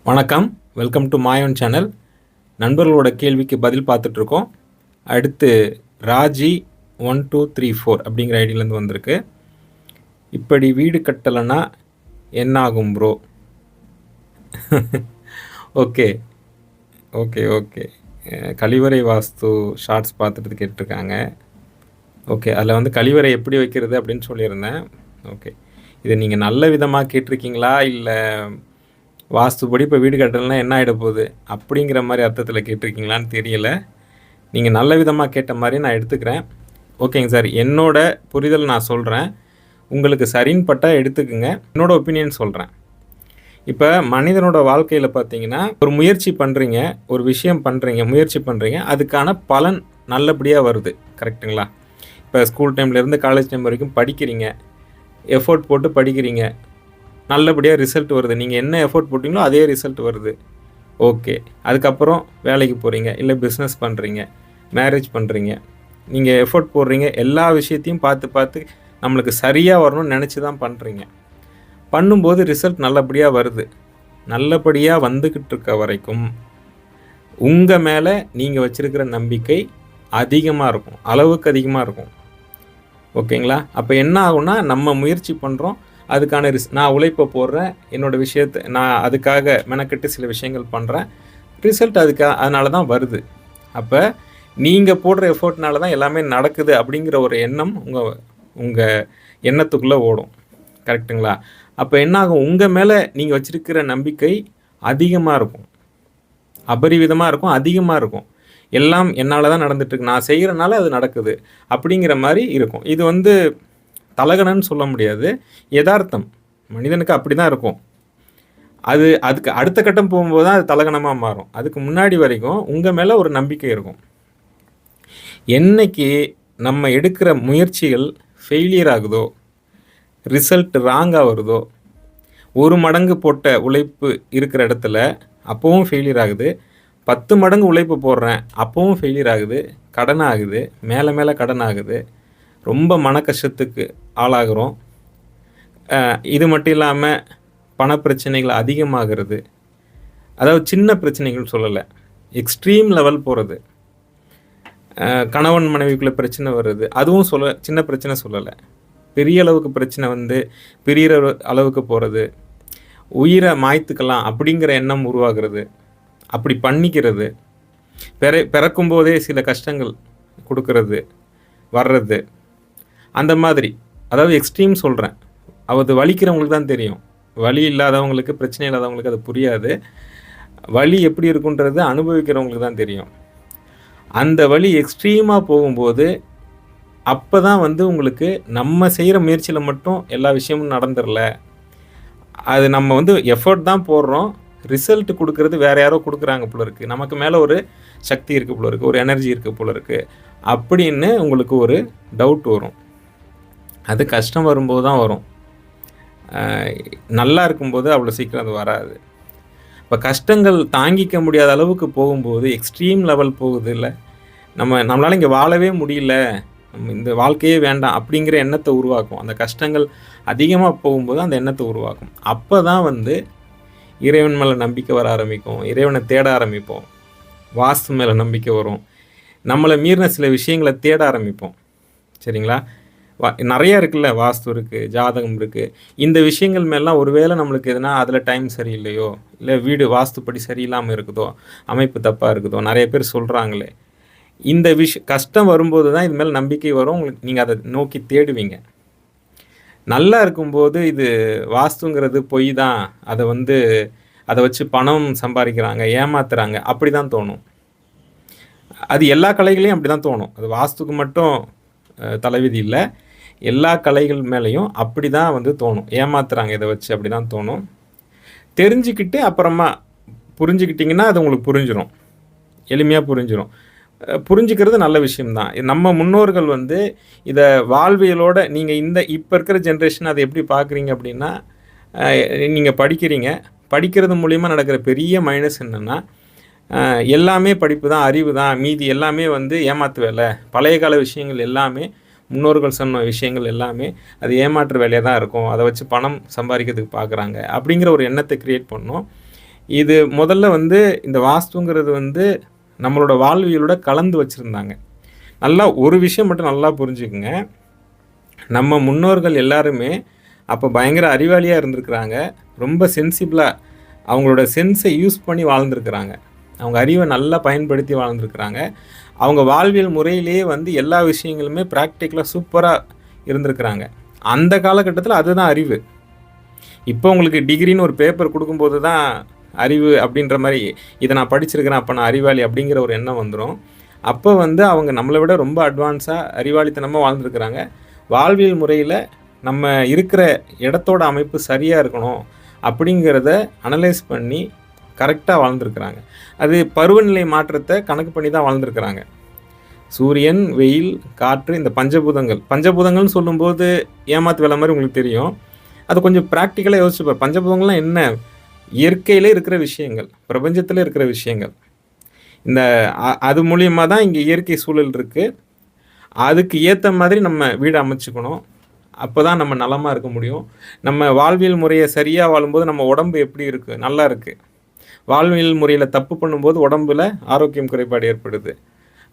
வணக்கம். Welcome to Mayon channel. நண்பர்களோட கேள்விக்கு பதில் பார்த்துட்ருக்கோம். அடுத்து ராஜி 1234 அப்படிங்கிற ஐடியிலேருந்து வந்திருக்கு. இப்படி வீடு கட்டலைன்னா என்ன ஆகும் ப்ரோ? ஓகே ஓகே ஓகே கழிவறை வாஸ்து ஷார்ட்ஸ் பார்த்துட்டு கேட்டிருக்காங்க. ஓகே, அதில் வந்து கழிவறை எப்படி வைக்கிறது அப்படின்னு சொல்லியிருந்தேன். ஓகே, இதை நீங்கள் நல்ல விதமாக கேட்டிருக்கீங்களா, இல்லை வாஸ்துபடி இப்போ வீடு கட்டலைன்னா என்ன ஆகிட போகுது அப்படிங்கிற மாதிரி அர்த்தத்தில் கேட்டிருக்கீங்களான்னு தெரியல. நீங்கள் நல்ல விதமாக கேட்ட மாதிரி நான் எடுத்துக்கிறேன். ஓகேங்க சார், என்னோட புரிதல் நான் சொல்கிறேன். உங்களுக்கு சரின்னு பட்டால் எடுத்துக்குங்க. என்னோடய ஒப்பீனியன் சொல்கிறேன். இப்போ மனிதனோட வாழ்க்கையில் பார்த்தீங்கன்னா, ஒரு முயற்சி பண்ணுறீங்க, ஒரு விஷயம் பண்ணுறீங்க, முயற்சி பண்ணுறீங்க, அதுக்கான பலன் நல்லபடியாக வருது. கரெக்டுங்களா? இப்போ ஸ்கூல் டைம்லேருந்து காலேஜ் டைம் வரைக்கும் படிக்கிறீங்க, எஃபோர்ட் போட்டு படிக்கிறீங்க, நல்லபடியாக ரிசல்ட் வருது. நீங்கள் என்ன எஃபோர்ட் போட்டிங்களோ அதே ரிசல்ட் வருது. ஓகே, அதுக்கப்புறம் வேலைக்கு போகிறீங்க, இல்லை பிஸ்னஸ் பண்ணுறீங்க, மேரேஜ் பண்ணுறீங்க, நீங்கள் எஃபோர்ட் போடுறீங்க, எல்லா விஷயத்தையும் பார்த்து பார்த்து நம்மளுக்கு சரியாக வரணும்னு நினச்சி தான் பண்ணுறீங்க. பண்ணும்போது ரிசல்ட் நல்லபடியாக வருது. நல்லபடியாக வந்துக்கிட்டு இருக்க வரைக்கும் உங்கள் மேலே நீங்கள் வச்சுருக்கிற நம்பிக்கை அதிகமாக இருக்கும், அளவுக்கு அதிகமாக இருக்கும். ஓகேங்களா? அப்போ என்ன ஆகும்னா, நம்ம முயற்சி பண்ணுறோம், அதுக்கான நான் உழைப்பை போடுறேன், என்னோடய விஷயத்தை நான் அதுக்காக மெனக்கெட்டு சில விஷயங்கள் பண்ணுறேன், ரிசல்ட் அதனால தான் வருது. அப்போ நீங்கள் போடுற எஃபோர்ட்னால தான் எல்லாமே நடக்குது அப்படிங்கிற ஒரு எண்ணம் உங்கள் எண்ணத்துக்குள்ளே ஓடும். கரெக்டுங்களா? அப்போ என்ன ஆகும், உங்கள் மேலே நீங்கள் வச்சுருக்கிற நம்பிக்கை அதிகமாக இருக்கும், அபரிவிதமாக இருக்கும், அதிகமாக இருக்கும். எல்லாம் என்னால் தான் நடந்துட்டுருக்கு, நான் செய்கிறனால அது நடக்குது அப்படிங்கிற மாதிரி இருக்கும். இது வந்து தலகணன்னு சொல்ல முடியாது, யதார்த்தம். மனிதனுக்கு அப்படி தான் இருக்கும். அதுக்கு அடுத்த கட்டம் போகும்போது தான் அது தலகணமாக மாறும். அதுக்கு முன்னாடி வரைக்கும் உங்கள் மேலே ஒரு நம்பிக்கை இருக்கும். என்னைக்கு நம்ம எடுக்கிற முயற்சிகள் ஃபெயிலியர் ஆகுதோ, ரிசல்ட் ராங்காக வருதோ, ஒரு மடங்கு போட்ட உழைப்பு இருக்கிற இடத்துல அப்போவும் ஃபெயிலியர் ஆகுது, 10 மடங்கு உழைப்பு போடுறேன் அப்போவும் ஃபெயிலியர் ஆகுது, கடன் ஆகுது, மேலே மேலே கடன் ஆகுது, ரொம்ப மன கஷ்டத்துக்கு ஆளாகிறோம். இது மட்டும் இல்லாமல் பணப்பிரச்சனைகள் அதிகமாகிறது. அதாவது சின்ன பிரச்சனைகள் சொல்லலை, எக்ஸ்ட்ரீம் லெவல் போகிறது. கணவன் மனைவிக்குள்ளே பிரச்சனை வருது, அதுவும் சின்ன பிரச்சனை சொல்லலை. பெரிய அளவுக்கு பிரச்சனை வந்து பெரிய அளவுக்கு போகிறது, உயிரை மாய்த்துக்கலாம் அப்படிங்கிற எண்ணம் உருவாகிறது, அப்படி பண்ணிக்கிறது, பிறக்கும்போதே சில கஷ்டங்கள் கொடுக்கறது வர்றது, அந்த மாதிரி. அதாவது எக்ஸ்ட்ரீம் சொல்கிறேன், அது வலிக்கிறவங்களுக்கு தான் தெரியும். வலி இல்லாதவங்களுக்கு, பிரச்சனை இல்லாதவங்களுக்கு அது புரியாது. வலி எப்படி இருக்குன்றது அனுபவிக்கிறவங்களுக்கு தான் தெரியும். அந்த வலி எக்ஸ்ட்ரீமாக போகும்போது அப்போ தான் வந்து உங்களுக்கு நம்ம செய்கிற முயற்சியில் மட்டும் எல்லா விஷயமும் நடந்துடல, அது நம்ம வந்து எஃபர்ட் தான் போடுறோம், ரிசல்ட் கொடுக்கறது வேறு யாரோ கொடுக்குறாங்க போல இருக்குது, நமக்கு மேலே ஒரு சக்தி இருக்குது போல இருக்குது, ஒரு எனர்ஜி இருக்குது போல இருக்குது அப்படின்னு உங்களுக்கு ஒரு டவுட் வரும். அது கஷ்டம் வரும்போது தான் வரும், நல்லா இருக்கும்போது அவ்வளோ சீக்கிரம் அது வராது. இப்போ கஷ்டங்கள் தாங்கிக்க முடியாத அளவுக்கு போகும்போது, எக்ஸ்ட்ரீம் லெவல் போகுது, இல்லை நம்மளால் இங்கே வாழவே முடியல, இந்த வாழ்க்கையே வேண்டாம் அப்படிங்கிற எண்ணத்தை உருவாக்கும். அந்த கஷ்டங்கள் அதிகமாக போகும்போது அந்த எண்ணத்தை உருவாக்கும். அப்போ தான் வந்து இறைவன் மேலே நம்பிக்கை வர ஆரம்பிக்கும், இறைவனை தேட ஆரம்பிப்போம், வாஸ்து மேலே நம்பிக்கை வரும், நம்மளை மீறின சில விஷயங்களை தேட ஆரம்பிப்போம். சரிங்களா? நிறையா இருக்குல்ல, வாஸ்து இருக்குது, ஜாதகம் இருக்குது, இந்த விஷயங்கள் மேலாம் ஒருவேளை நம்மளுக்கு எதுனா அதில் டைம் சரியில்லையோ, இல்லை வீடு வாஸ்துப்படி சரியில்லாமல் இருக்குதோ, அமைப்பு தப்பாக இருக்குதோ, நிறைய பேர் சொல்கிறாங்களே, இந்த கஷ்டம் வரும்போது தான் இது மேலே நம்பிக்கை வரும் உங்களுக்கு, நீங்கள் அதை நோக்கி தேடுவீங்க. நல்லா இருக்கும்போது இது வாஸ்துங்கிறது பொய் தான், அதை வச்சு பணம் சம்பாதிக்கிறாங்க, ஏமாத்துறாங்க, அப்படி தான் தோணும். அது எல்லா கலைகளையும் அப்படி தான் தோணும், அது வாஸ்துக்கு மட்டும் தலைவிதி இல்லை, எல்லா கலைகள் மேலேயும் அப்படி தான் வந்து தோணும், ஏமாத்துறாங்க இதை வச்சு, அப்படி தான் தோணும். தெரிஞ்சுக்கிட்டு அப்புறமா புரிஞ்சுக்கிட்டிங்கன்னா அது உங்களுக்கு புரிஞ்சிடும், எளிமையாக புரிஞ்சிடும். புரிஞ்சுக்கிறது நல்ல விஷயம்தான். நம்ம முன்னோர்கள் வந்து இதை வாழ்வியலோட, நீங்கள் இப்போ இருக்கிற ஜென்ரேஷன் அதை எப்படி பார்க்குறீங்க அப்படின்னா, நீங்கள் படிக்கிறது மூலிமா நடக்கிற பெரிய மைனஸ் என்னென்னா, எல்லாமே படிப்பு தான், அறிவு தான், மீதி எல்லாமே வந்து ஏமாத்து வேலை, பழைய கால விஷயங்கள் எல்லாமே, முன்னோர்கள் சொன்ன விஷயங்கள் எல்லாமே அது ஏமாற்று வேலையாக தான் இருக்கும், அதை வச்சு பணம் சம்பாதிக்கிறதுக்கு பார்க்குறாங்க அப்படிங்கிற ஒரு எண்ணத்தை க்ரியேட் பண்ணோம். இது முதல்ல வந்து இந்த வாஸ்துங்கிறது வந்து நம்மளோட வாழ்வியலோட கலந்து வச்சுருந்தாங்க. நல்லா ஒரு விஷயம் மட்டும் நல்லா புரிஞ்சுக்குங்க. நம்ம முன்னோர்கள் எல்லாருமே அப்போ பயங்கர அறிவாளியாக இருந்திருக்கிறாங்க. ரொம்ப சென்சிபிளாக அவங்களோட சென்ஸை யூஸ் பண்ணி வாழ்ந்துருக்கிறாங்க. அவங்க அறிவை நல்லா பயன்படுத்தி வாழ்ந்துருக்கிறாங்க. அவங்க வாழ்வியல் முறையிலேயே வந்து எல்லா விஷயங்களுமே ப்ராக்டிக்கலாக சூப்பராக இருந்திருக்கிறாங்க. அந்த காலகட்டத்தில் அதுதான் அறிவு. இப்போ உங்களுக்கு டிகிரின்னு ஒரு பேப்பர் கொடுக்கும்போது தான் அறிவு அப்படின்ற மாதிரி, இதை நான் படிச்சிருக்கிறேன் அப்போ நான் அறிவாளி அப்படிங்கிற ஒரு எண்ணம் வந்துடும். அப்போ வந்து அவங்க நம்மளை விட ரொம்ப அட்வான்ஸாக அறிவாளித்தனமாக வாழ்ந்துருக்கிறாங்க. வாழ்வியல் முறையில் நம்ம இருக்கிற இடத்தோட அமைப்பு சரியாக இருக்கணும் அப்படிங்கிறத அனலைஸ் பண்ணி கரெக்டாக வாழ்ந்துருக்கிறாங்க. அது பருவநிலை மாற்றத்தை கணக்கு பண்ணி தான் வாழ்ந்துருக்கிறாங்க. சூரியன், வெயில், காற்று, இந்த பஞ்சபூதங்கள்னு சொல்லும்போது ஏமாத்து வேலை மாதிரி உங்களுக்கு தெரியும். அது கொஞ்சம் ப்ராக்டிக்கலாக யோசிச்சுப்பார். பஞ்சபூதங்கள்லாம் என்ன? இயற்கையிலே இருக்கிற விஷயங்கள், பிரபஞ்சத்தில் இருக்கிற விஷயங்கள். இந்த அது மூலியமாக தான் இங்கே இயற்கை சூழல் இருக்குது. அதுக்கு ஏற்ற மாதிரி நம்ம வீடு அமைச்சுக்கணும். அப்போ தான் நம்ம நலமாக இருக்க முடியும். நம்ம வாழ்வியல் முறையை சரியாக வாழும்போது நம்ம உடம்பு எப்படி இருக்குது? நல்லா இருக்குது. வாழ்வியல் முறையில் தப்பு பண்ணும்போது உடம்பில் ஆரோக்கியம் குறைபாடு ஏற்படுது.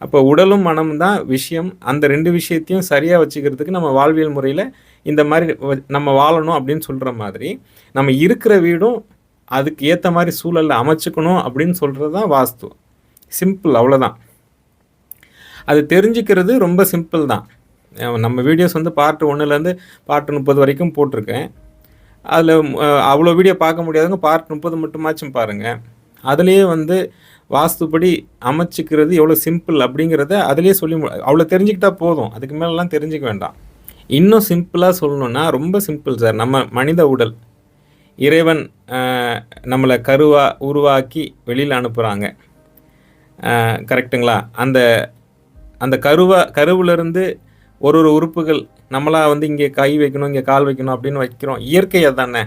அப்போ உடலும் மனமும் தான் விஷயம். அந்த 2 விஷயத்தையும் சரியாக வச்சுக்கிறதுக்கு நம்ம வாழ்வியல் முறையில் இந்த மாதிரி நம்ம வாழணும் அப்படின்னு சொல்கிற மாதிரி, நம்ம இருக்கிற வீடும் அதுக்கு ஏற்ற மாதிரி சூழலில் அமைச்சுக்கணும் அப்படின்னு சொல்கிறது தான் வாஸ்து. சிம்பிள், அவ்வளோதான். அது தெரிஞ்சுக்கிறது ரொம்ப சிம்பிள் தான். நம்ம வீடியோஸ் வந்து பார்ட் 1லேருந்து பார்ட் 30 வரைக்கும் போட்டிருக்கேன். அதில் அவ்வளோ வீடியோ பார்க்க முடியாதவங்க பார்ட் 30 மட்டுமாச்சும் பாருங்கள். அதுலேயே வந்து வாஸ்துப்படி அமைச்சிக்கிறது எவ்வளோ சிம்பிள் அப்படிங்கிறத அதிலே சொல்லி அவ்வளோ தெரிஞ்சுக்கிட்டா போதும். அதுக்கு மேலெலாம் தெரிஞ்சிக்க வேண்டாம். இன்னும் சிம்பிளாக சொல்லணுன்னா ரொம்ப சிம்பிள் சார். நம்ம மனித உடல் இறைவன் நம்மளை உருவாக்கி வெளியில் அனுப்புகிறாங்க. கரெக்டுங்களா? அந்த கருவிலேருந்து ஒரு உறுப்புகள் நம்மளாக வந்து இங்கே கை வைக்கணும், இங்கே கால் வைக்கணும் அப்படின்னு வைக்கிறோம். இயற்கையாக தானே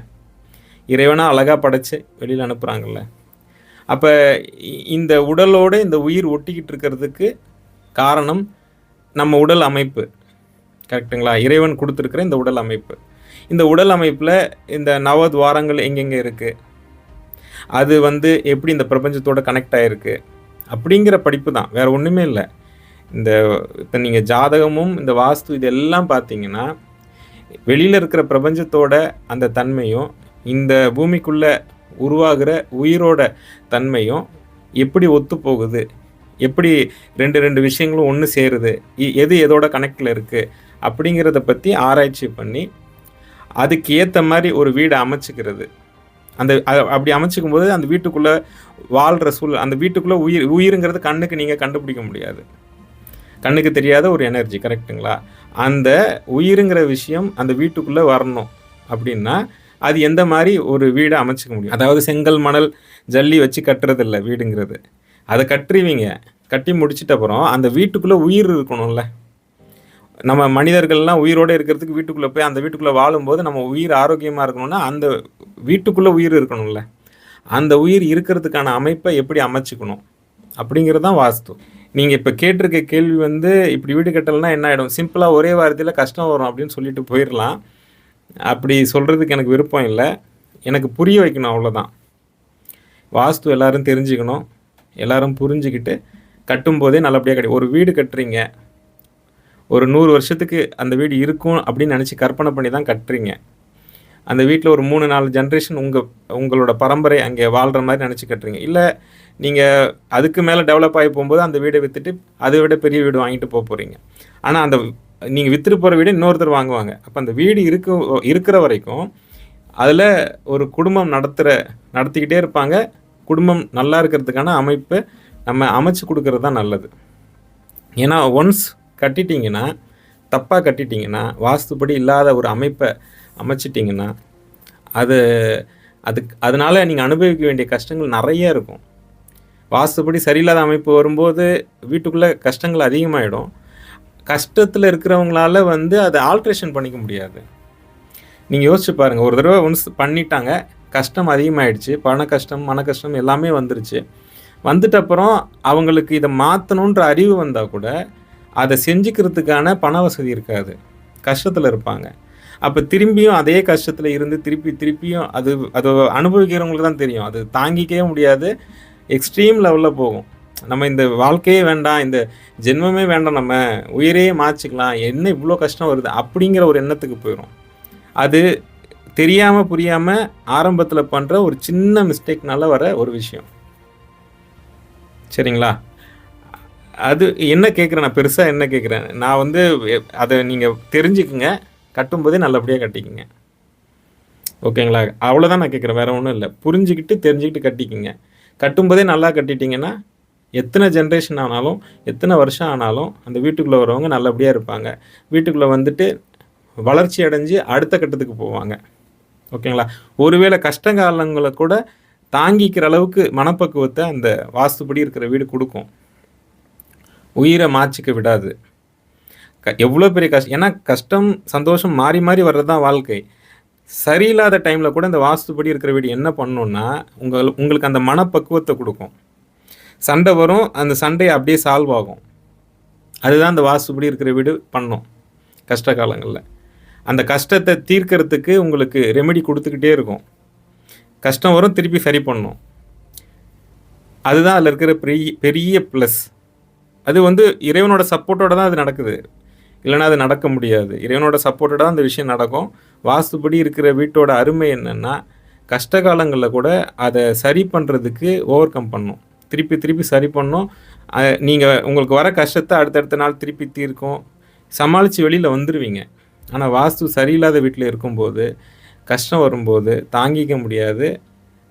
இறைவனாக அழகாக படைச்சு வெளியில் அனுப்புகிறாங்கல்ல. அப்போ இந்த உடலோடு இந்த உயிர் ஒட்டிக்கிட்டு இருக்கிறதுக்கு காரணம் நம்ம உடல் அமைப்பு. கரெக்டுங்களா? இறைவன் கொடுத்துருக்குற இந்த உடல் அமைப்பு. இந்த உடல் அமைப்பில் இந்த நவத்வாரங்கள் எங்கெங்கே இருக்குது, அது வந்து எப்படி இந்த பிரபஞ்சத்தோடு கனெக்ட் ஆகிருக்கு அப்படிங்கிற படிப்பு தான், வேறு ஒன்றுமே இல்லை. இப்போ நீங்கள் ஜாதகமும் இந்த வாஸ்து இதெல்லாம் பார்த்தீங்கன்னா வெளியில் இருக்கிற பிரபஞ்சத்தோட அந்த தன்மையும் இந்த பூமிக்குள்ளே உருவாகிற உயிரோட தன்மையும் எப்படி ஒத்து போகுது, எப்படி ரெண்டு விஷயங்களும் ஒன்று சேருது, எது எதோட கனெக்டில் இருக்குது அப்படிங்கிறத பற்றி ஆராய்ச்சி பண்ணி அதுக்கு ஏற்ற மாதிரி ஒரு வீடை அமைச்சிக்கிறது. அப்படி அமைச்சிக்கும் போது அந்த வீட்டுக்குள்ளே வாழ்கிற சூழல், அந்த வீட்டுக்குள்ளே உயிருங்கிறது கண்ணுக்கு நீங்கள் கண்டுபிடிக்க முடியாது. கண்ணுக்கு தெரியாத ஒரு எனர்ஜி. கரெக்டுங்களா? அந்த உயிருங்கிற விஷயம் அந்த வீட்டுக்குள்ளே வரணும் அப்படின்னா அது எந்த மாதிரி ஒரு வீடை அமைச்சிக்க முடியும்? அதாவது செங்கல், மணல், ஜல்லி வச்சு கட்டுறதில்ல வீடுங்கிறது. அதை கட்டுருவீங்க. கட்டி முடிச்சிட்ட அப்புறம் அந்த வீட்டுக்குள்ளே உயிர் இருக்கணும்ல. நம்ம மனிதர்கள்லாம் உயிரோடு இருக்கிறதுக்கு வீட்டுக்குள்ளே போய் அந்த வீட்டுக்குள்ளே வாழும்போது நம்ம உயிர் ஆரோக்கியமாக இருக்கணும்னா அந்த வீட்டுக்குள்ளே உயிர் இருக்கணும்ல. அந்த உயிர் இருக்கிறதுக்கான அமைப்பை எப்படி அமைச்சிக்கணும் அப்படிங்கிறது தான் வாஸ்து. நீங்கள் இப்போ கேட்டிருக்க கேள்வி வந்து இப்படி வீடு கட்டலைன்னா என்ன ஆகிடும்? சிம்பிளாக ஒரே வாரத்தில் கஷ்டம் வரும் அப்படின்னு சொல்லிட்டு போயிடலாம். அப்படி சொல்கிறதுக்கு எனக்கு விருப்பம் இல்லை. எனக்கு புரிய வைக்கணும், அவ்வளோதான். வாஸ்து எல்லோரும் தெரிஞ்சுக்கணும், எல்லோரும் புரிஞ்சுக்கிட்டு கட்டும்போதே நல்லபடியாக ஒரு வீடு கட்டுறீங்க, ஒரு 100 வருஷத்துக்கு அந்த வீடு இருக்கும் அப்படின்னு நினச்சி கற்பனை பண்ணி தான் கட்டுறீங்க. அந்த வீட்டில் ஒரு 3-4 ஜென்ரேஷன் உங்களோட பரம்பரை அங்கே வாழ்கிற மாதிரி நினச்சி கட்டுறீங்க. இல்லை நீங்கள் அதுக்கு மேலே டெவலப் ஆகி போகும்போது அந்த வீடை விற்றுட்டு அதை விட பெரிய வீடு வாங்கிட்டு போகிறீங்க. ஆனால் அந்த நீங்கள் விற்றுட்டு போகிற வீடு இன்னொருத்தர் வாங்குவாங்க. அப்போ அந்த வீடு இருக்கிற வரைக்கும் அதில் ஒரு குடும்பம் நடத்திக்கிட்டே இருப்பாங்க. குடும்பம் நல்லா இருக்கிறதுக்கான அமைப்பை நம்ம அமைச்சு கொடுக்கறது தான் நல்லது. ஏன்னா ஒன்ஸ் கட்டிட்டிங்கன்னா, தப்பாக கட்டிட்டிங்கன்னா, வாஸ்துப்படி இல்லாத ஒரு அமைப்பை அமைச்சிட்டிங்கன்னா அதனால் நீங்கள் அனுபவிக்க வேண்டிய கஷ்டங்கள் நிறைய இருக்கும். வாஸ்துப்படி சரியில்லாத அமைப்பு வரும்போது வீட்டுக்குள்ளே கஷ்டங்கள் அதிகமாகிடும். கஷ்டத்தில் இருக்கிறவங்களால வந்து அதை ஆல்ட்ரேஷன் பண்ணிக்க முடியாது. நீங்கள் யோசிச்சு பாருங்கள். ஒரு தடவை ஒன்ஸ் பண்ணிட்டாங்க, கஷ்டம் அதிகமாகிடுச்சு, பண கஷ்டம், மன கஷ்டம் எல்லாமே வந்துருச்சு. வந்துட்ட அப்புறம் அவங்களுக்கு இதை மாற்றணுன்ற அறிவு வந்தால் கூட அதை செஞ்சுக்கிறதுக்கான பண வசதி இருக்காது, கஷ்டத்தில் இருப்பாங்க. அப்போ திரும்பியும் அதே கஷ்டத்தில் இருந்து திருப்பியும் அது அனுபவிக்கிறவங்களுக்கு தான் தெரியும். அது தாங்கிக்கவே முடியாது, எக்ஸ்ட்ரீம் லெவலில் போகும். நம்ம இந்த வாழ்க்கையே வேண்டாம், இந்த ஜென்மமே வேண்டாம், நம்ம உயிரையே மாற்றிக்கலாம், என்ன இவ்வளோ கஷ்டம் வருது அப்படிங்கிற ஒரு எண்ணத்துக்கு போயிடும். அது தெரியாமல் புரியாமல் ஆரம்பத்தில் பண்ணுற ஒரு சின்ன மிஸ்டேக்னால வர ஒரு விஷயம். சரிங்களா? அது என்ன கேட்குறேன், நான் பெருசாக என்ன கேட்குறேன், நான் வந்து அதை நீங்கள் தெரிஞ்சுக்குங்க, கட்டும்போதே நல்லபடியாக கட்டிக்குங்க. ஓகேங்களா? அவ்வளோதான் நான் கேட்குறேன், வேறு ஒன்றும் இல்லை. புரிஞ்சுக்கிட்டு தெரிஞ்சுக்கிட்டு கட்டிக்குங்க. கட்டும்போதே நல்லா கட்டிட்டிங்கன்னா எத்தனை ஜென்ரேஷன் ஆனாலும் எத்தனை வருஷம் ஆனாலும் அந்த வீட்டுக்குள்ளே வரவங்க நல்லபடியாக இருப்பாங்க. வீட்டுக்குள்ளே வந்துட்டு வளர்ச்சி அடைஞ்சு அடுத்த கட்டத்துக்கு போவாங்க. ஓகேங்களா? ஒருவேளை கஷ்டகாலங்களை கூட தாங்கிக்கிற அளவுக்கு மனப்பக்குவத்தை அந்த வாஸ்துப்படி இருக்கிற வீடு கொடுக்கும். உயிரை மாற்றிக்க விடாது. எவ்வளோ பெரிய கஷ்டம், ஏன்னா கஷ்டம் சந்தோஷம் மாறி மாறி வர்றது தான் வாழ்க்கை. சரியில்லாத டைமில் கூட இந்த வாஸ்துப்படி இருக்கிற வீடு என்ன பண்ணணுன்னா உங்களுக்கு அந்த மனப்பக்குவத்தை கொடுக்கும். சண்டை வரும், அந்த சண்டையை அப்படியே சால்வ் ஆகும். அதுதான் அந்த வாஸ்துப்படி இருக்கிற வீடு பண்ணும் கஷ்ட காலங்களில். அந்த கஷ்டத்தை தீர்க்கறதுக்கு உங்களுக்கு ரெமெடி கொடுத்துக்கிட்டே இருக்கும். கஷ்டம் வரும், திருப்பி சரி பண்ணும். அதுதான் அதில் இருக்கிற பெரிய ப்ளஸ். அது வந்து இறைவனோட சப்போர்ட்டோடு தான் அது நடக்குது, இல்லைனா அது நடக்க முடியாது. இறைவனோட சப்போர்ட்டோட தான் அந்த விஷயம் நடக்கும். வாஸ்துப்படி இருக்கிற வீட்டோட அருமை என்னென்னா, கஷ்ட காலங்களில் கூட அதை சரி பண்ணுறதுக்கு ஓவர் கம் பண்ணும், திருப்பி சரி பண்ணும். நீங்கள் உங்களுக்கு வர கஷ்டத்தை அடுத்தடுத்த நாள் திருப்பி தீர்க்கும், சமாளித்து வெளியில் வந்துடுவீங்க. ஆனால் வாஸ்து சரியில்லாத வீட்டில் இருக்கும்போது கஷ்டம் வரும்போது தாங்கிக்க முடியாது,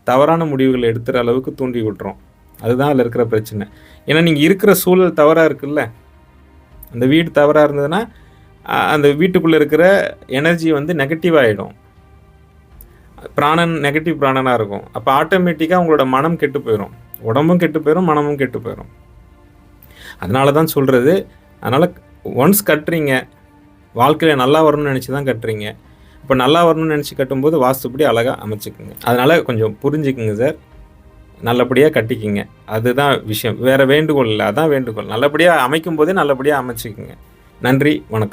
தவறான முடிவுகளை எடுத்துகிற அளவுக்கு தூண்டி விட்டுரும். அதுதான் அதில் இருக்கிற பிரச்சனை. ஏன்னா நீங்கள் இருக்கிற சூழல் தவறாக இருக்குல்ல, அந்த வீடு தவறாக இருந்ததுன்னா அந்த வீட்டுக்குள்ளே இருக்கிற எனர்ஜி வந்து நெகட்டிவ் ஆகிடும். பிராணன் நெகட்டிவ் பிராணனாக இருக்கும். அப்போ ஆட்டோமேட்டிக்காக உங்களோட மனம் கெட்டு போயிடும், உடம்பும் கெட்டு போயிடும், மனமும் கெட்டு போயிடும். அதனால தான் சொல்கிறது, அதனால் ஒன்ஸ் கட்டுறீங்க, வாழ்க்கையில் நல்லா வரணும்னு நினச்சி தான் கட்டுறீங்க. இப்போ நல்லா வரணும்னு நினச்சி கட்டும்போது வாஸ்துப்படி அழகாக அமைச்சிக்குங்க. அதனால் கொஞ்சம் புரிஞ்சுக்குங்க சார், நல்லபடியாக கட்டிக்கிங்க. அதுதான் விஷயம், வேறு வேண்டுகோள் இல்லை, அதான் வேண்டுகோள். நல்லபடியாக அமைக்கும் போதே நல்லபடியாக அமைச்சிக்குங்க. நன்றி, வணக்கம்.